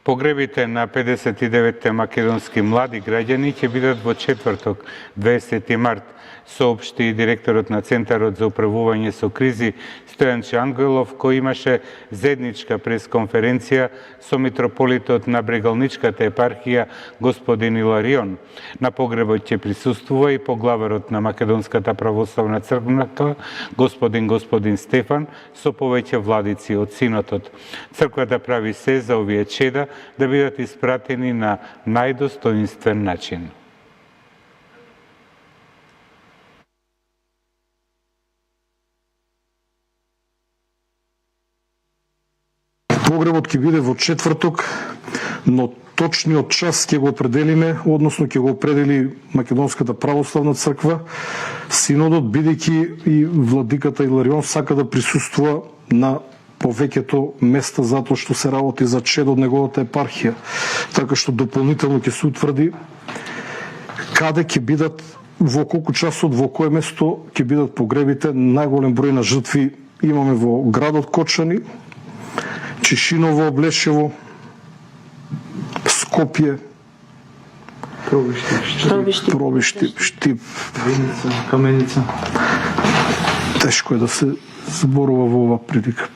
Погребите на 59 македонски млади граѓани ќе бидат во четврток, 20 март, соопшти директорот на Центарот за управување со кризи Стојан Ангелов, кој имаше заедничка пресконференција со митрополитот на Брегалничката епархија господин Иларион. На погребот ќе присуствува и поглаварот на Македонската православна црква господин Стефан со повеќе владици од синотот. Црквата прави се за овие чеда да бидат испратени на најдостоинствен начин. Погребот ќе биде во четврток, но точниот час ќе го определиме, односно ќе го определи Македонската православна црква. Синодот, бидејќи и владиката Иларион сака да присуствува на повеќето места затоа што се работи за чед од неговата епархија. Така што дополнително ќе се утврди каде ќе бидат, во колку часот, во кое место ќе бидат погребите. Најголем број на жртви имаме во градот Кочани, Чишиново, Облешево, Скопје, Пробишти, Штип, Каменица. Тешко е да се зборува во ова прилика.